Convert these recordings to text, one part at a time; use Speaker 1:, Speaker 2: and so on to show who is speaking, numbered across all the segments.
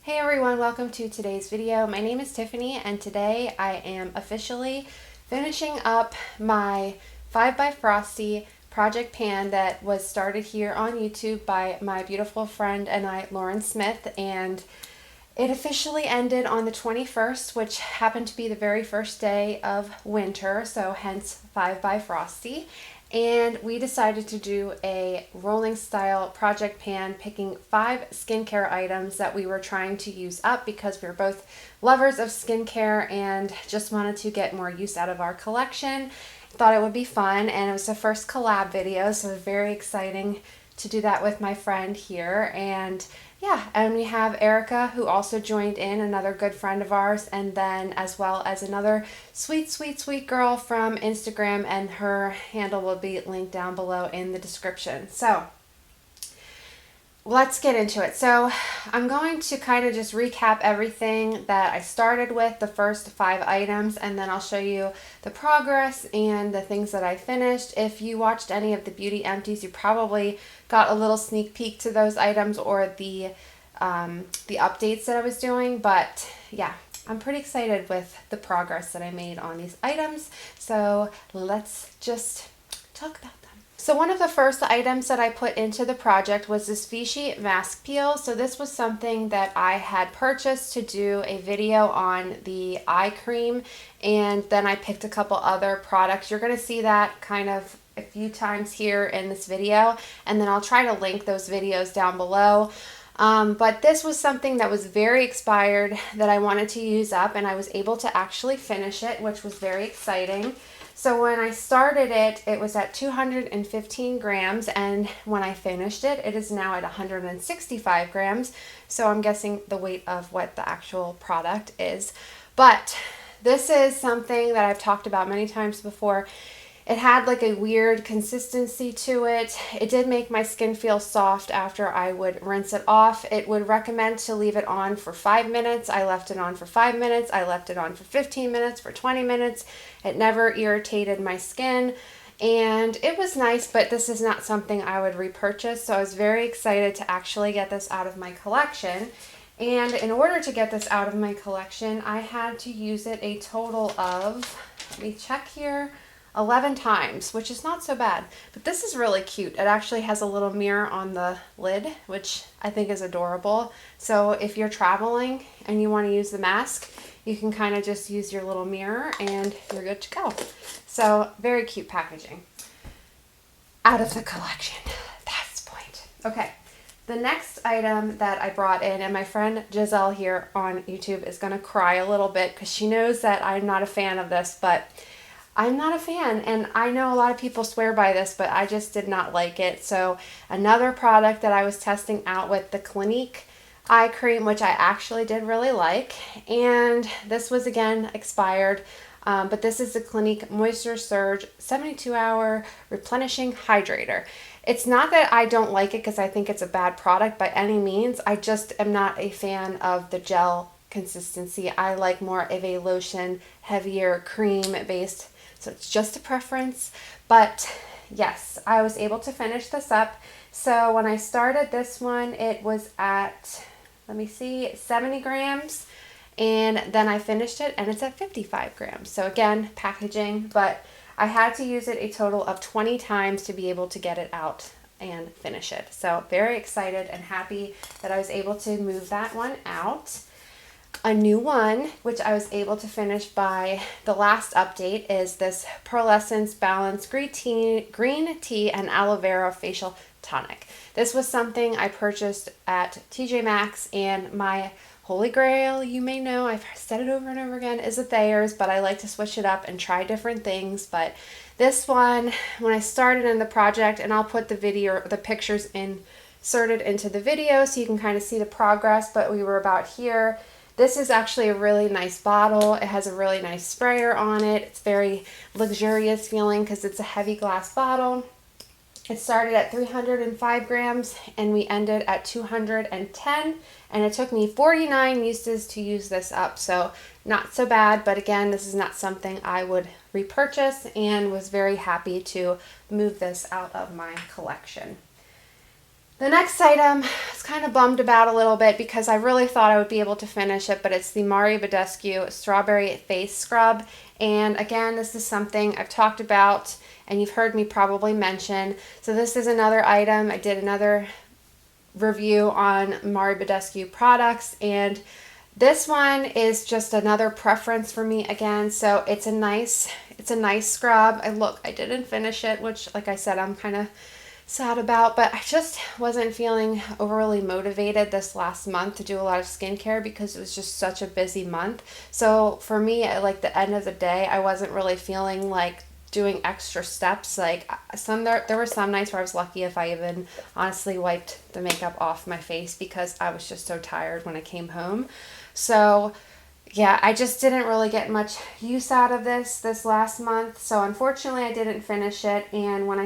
Speaker 1: Hey everyone, welcome to today's video. My name is Tiffany and today I am officially finishing up my 5 by Frosty project pan that was started here on YouTube by my beautiful friend and I, Lauren Smith, and it officially ended on the 21st, which happened to be the very first day of winter, so hence 5 by Frosty. And we decided to do a rolling style project pan, picking 5 skincare items that we were trying to use up because we were both lovers of skincare and just wanted to get more use out of our collection. Thought it would be fun, and it was the first collab video, so it was very exciting to do that with my friend here. And yeah, and we have Erica, who also joined in, another good friend of ours, and then as well as another sweet girl from Instagram, and her handle will be linked down below in the description. So let's get into it. So I'm going to kind of just recap everything that I started with, the first 5 items, and then I'll show you the progress and the things that I finished. If you watched any of the beauty empties, you probably got a little sneak peek to those items or the updates that I was doing. But yeah, I'm pretty excited with the progress that I made on these items. So let's just talk about them. So one of the first items that I put into the project was this VICHY mask peel. So this was something that I had purchased to do a video on the eye cream, and then I picked a couple other products. You're going to see that kind of a few times here in this video, and then I'll try to link those videos down below. But this was something that was very expired that I wanted to use up, and I was able to actually finish it, which was very exciting. So when I started it, it was at 215 grams, and when I finished it, it is now at 165 grams. So I'm guessing the weight of what the actual product is. But this is something that I've talked about many times before. It had like a weird consistency to it. It did make my skin feel soft after I would rinse it off. It would recommend to leave it on for 5 minutes. I left it on for 5 minutes. I left it on for 15 minutes, for 20 minutes. It never irritated my skin, and it was nice, but this is not something I would repurchase. So I was very excited to actually get this out of my collection. And in order to get this out of my collection, I had to use it a total of, let me check here, 11 times, which is not so bad. But this is really cute. It actually has a little mirror on the lid, which I think is adorable. So if you're traveling and you want to use the mask, you can kind of just use your little mirror and you're good to go. So very cute packaging. Out of the collection. That's the point. Okay. The next item that I brought in, and my friend Giselle here on YouTube is going to cry a little bit because she knows that I'm not a fan of this, but I'm not a fan, and I know a lot of people swear by this, but I just did not like it. So another product that I was testing out with, the Clinique Eye Cream, which I actually did really like, and this was again expired, but this is the Clinique Moisture Surge 72-hour replenishing hydrator. It's not that I don't like it because I think it's a bad product by any means. I just am not a fan of the gel consistency. I like more of a lotion, heavier cream based. So it's just a preference, but yes, I was able to finish this up. So when I started this one, it was at, let me see, 70 grams, and then I finished it and it's at 55 grams. So again, packaging, but I had to use it a total of 20 times to be able to get it out and finish it. So very excited and happy that I was able to move that one out. A new one, which I was able to finish by the last update, is this Pearlescence Balance Green Tea and Aloe Vera Facial Tonic. This was something I purchased at TJ Maxx, and my holy grail, you may know, I've said it over and over again, is a Thayer's, but I like to switch it up and try different things. But this one, when I started in the project, and I'll put the video, the pictures inserted into the video so you can kind of see the progress, but we were about here. This is actually a really nice bottle. It has a really nice sprayer on it. It's very luxurious feeling because it's a heavy glass bottle. It started at 305 grams and we ended at 210, and it took me 49 uses to use this up, so not so bad. But again, this is not something I would repurchase, and was very happy to move this out of my collection. The next item I was kind of bummed about a little bit because I really thought I would be able to finish it, but it's the Badescu Strawberry Face Scrub. And again, this is something I've talked about and you've heard me probably mention. So this is another item. I did another review on Badescu products, and this one is just another preference for me again. So it's a nice scrub. I didn't finish it, which like I said, I'm kind of sad about, but I just wasn't feeling overly motivated this last month to do a lot of skincare because it was just such a busy month. So for me, at like the end of the day, I wasn't really feeling like doing extra steps. Like there were some nights where I was lucky if I even honestly wiped the makeup off my face because I was just so tired when I came home. So yeah, I just didn't really get much use out of this last month. So unfortunately I didn't finish it, and when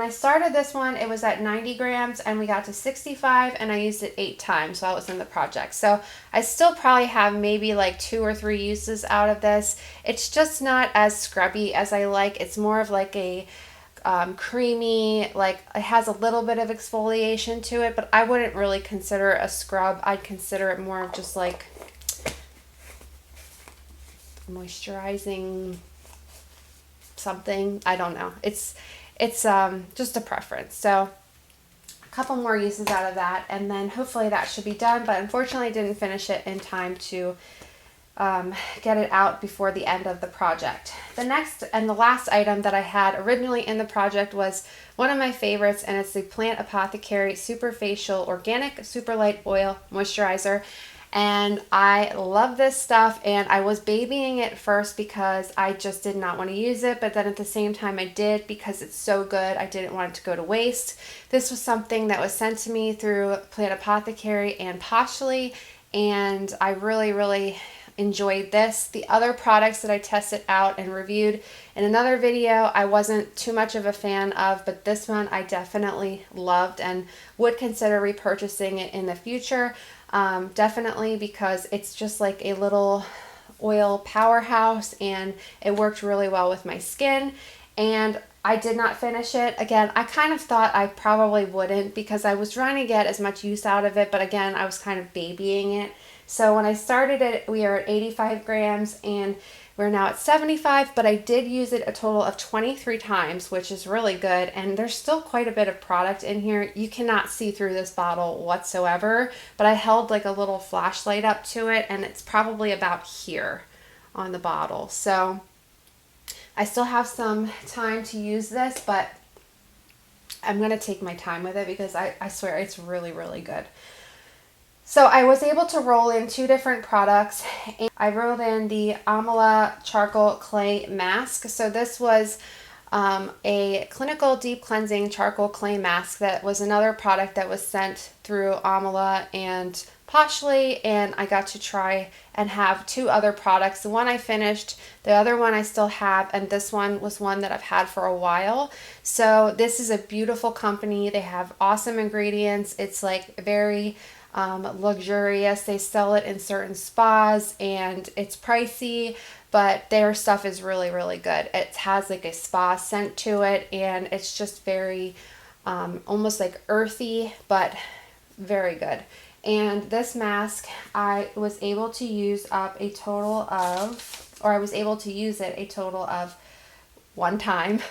Speaker 1: I started this one, it was at 90 grams and we got to 65 and I used it 8 times while I was in the project. So I still probably have maybe like 2 or 3 uses out of this. It's just not as scrubby as I like. It's more of like a creamy, like it has a little bit of exfoliation to it, but I wouldn't really consider it a scrub. I'd consider it more of just like moisturizing something. I don't know. It's just a preference. So a couple more uses out of that, and then hopefully that should be done, but unfortunately I didn't finish it in time to get it out before the end of the project. The next and the last item that I had originally in the project was one of my favorites, and it's the Plant Apothecary Super Facial Organic Super Light Oil Moisturizer. And I love this stuff, and I was babying it first because I just did not want to use it, but then at the same time I did because it's so good. I didn't want it to go to waste. This was something that was sent to me through Plant Apothecary and Poshly, and I really enjoyed this. The other products that I tested out and reviewed in another video I wasn't too much of a fan of, but this one I definitely loved and would consider repurchasing it in the future. Definitely, because it's just like a little oil powerhouse and it worked really well with my skin. And I did not finish it. Again, I kind of thought I probably wouldn't because I was trying to get as much use out of it, but again, I was kind of babying it. So when I started it, we are at 85 grams and we're now at 75, but I did use it a total of 23 times, which is really good. And there's still quite a bit of product in here. You cannot see through this bottle whatsoever, but I held like a little flashlight up to it and it's probably about here on the bottle. So I still have some time to use this, but I'm going to take my time with it because I swear it's really good. So I was able to roll in 2 different products. I rolled in the Amela Charcoal Clay Mask. So this was a clinical deep cleansing charcoal clay mask that was another product that was sent through Amela and Poshly, and I got to try and have 2 other products. The one I finished, the other one I still have, and this one was one that I've had for a while. So this is a beautiful company. They have awesome ingredients. It's like very luxurious. They sell it in certain spas and it's pricey, but their stuff is really good. It has like a spa scent to it and it's just very almost like earthy, but very good. And this mask I was able to use up a total of, or I was able to use it a total of 1 time.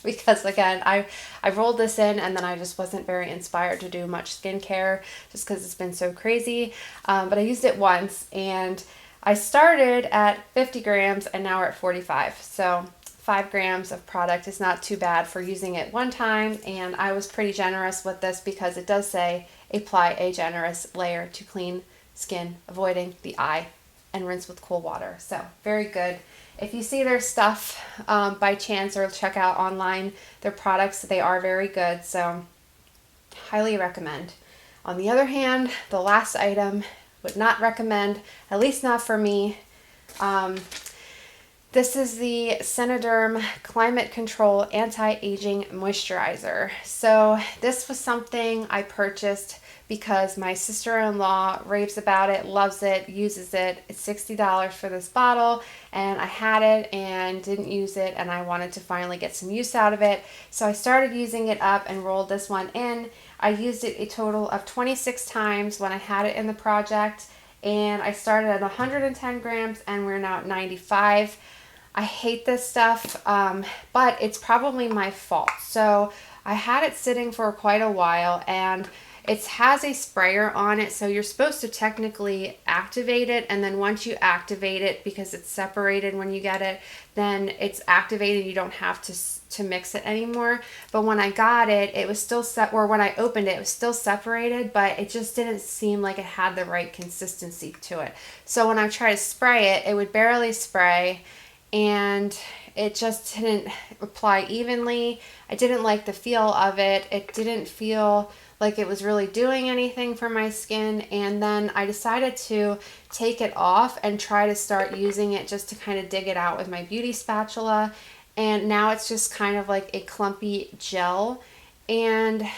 Speaker 1: Because again, I rolled this in and then I just wasn't very inspired to do much skincare just because it's been so crazy. But I used it once and I started at 50 grams and now we're at 45. So 5 grams of product is not too bad for using it 1 time. And I was pretty generous with this because it does say apply a generous layer to clean skin, avoiding the eye, and rinse with cool water. So very good. If you see their stuff by chance or check out online their products, they are very good. So highly recommend. On the other hand, the last item would not recommend, at least not for me. This is the Cenoderm Climate Control Anti-Aging Moisturizer. So this was something I purchased because my sister-in-law raves about it, loves it, uses it. It's $60 for this bottle, and I had it and didn't use it, and I wanted to finally get some use out of it. So I started using it up and rolled this one in. I used it a total of 26 times when I had it in the project, and I started at 110 grams and we're now at 95. I hate this stuff, but it's probably my fault. So I had it sitting for quite a while, and it has a sprayer on it, so you're supposed to technically activate it, and then once you activate it, because it's separated when you get it, then it's activated. You don't have to mix it anymore. But when I got it, it was still when I opened it, it was still separated, but it just didn't seem like it had the right consistency to it. So when I tried to spray it, it would barely spray, and it just didn't apply evenly. I didn't like the feel of it. It didn't feel like it was really doing anything for my skin. And then I decided to take it off and try to start using it just to kind of dig it out with my beauty spatula. And now it's just kind of like a clumpy gel. And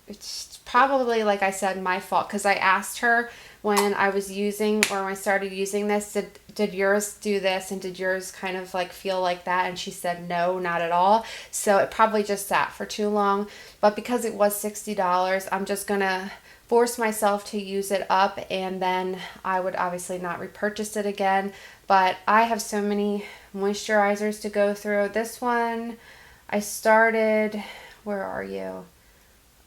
Speaker 1: it's probably, like I said, my fault, because I asked her when I was using, or when I started using this, did yours do this, and did yours kind of like feel like that? And she said no, not at all. So it probably just sat for too long. But because it was $60, I'm just gonna force myself to use it up, and then I would obviously not repurchase it again. But I have so many moisturizers to go through. This one I started, where are you?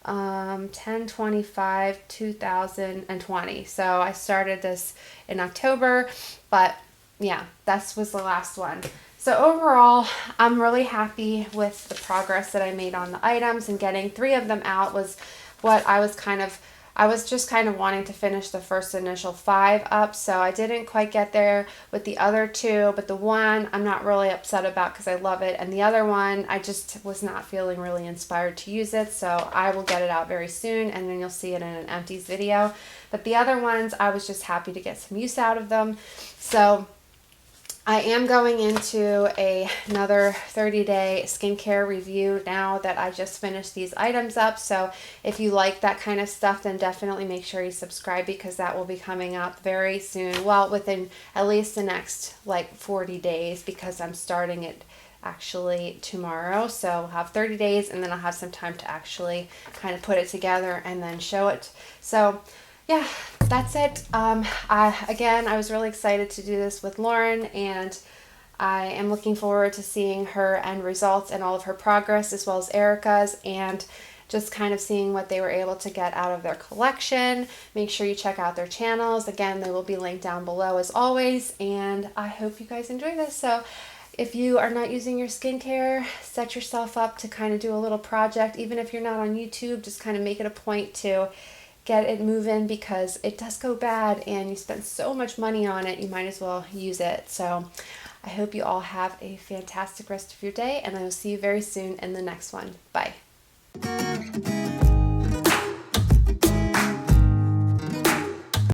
Speaker 1: 10/25/2020. So I started this in October, but yeah, this was the last one. So overall, I'm really happy with the progress that I made on the items, and getting 3 of them out was what I was just kind of wanting to finish the first initial 5 up. So I didn't quite get there with the other 2, but the one I'm not really upset about because I love it. And the other one, I just was not feeling really inspired to use it. So I will get it out very soon, and then you'll see it in an empties video. But the other ones, I was just happy to get some use out of them. So I am going into another 30-day skincare review now that I just finished these items up. So if you like that kind of stuff, then definitely make sure you subscribe, because that will be coming up very soon. Well, within at least the next like 40 days, because I'm starting it actually tomorrow. So I'll have 30 days, and then I'll have some time to actually kind of put it together and then show it. So yeah, that's it. I was really excited to do this with Lauren, and I am looking forward to seeing her end results and all of her progress, as well as Erica's, and just kind of seeing what they were able to get out of their collection. Make sure you check out their channels. Again, they will be linked down below as always, and I hope you guys enjoy this. So if you are not using your skincare, set yourself up to kind of do a little project. Even if you're not on YouTube, just kind of make it a point to get it moving, because it does go bad and you spend so much money on it, you might as well use it. So I hope you all have a fantastic rest of your day, and I will see you very soon in the next one. Bye.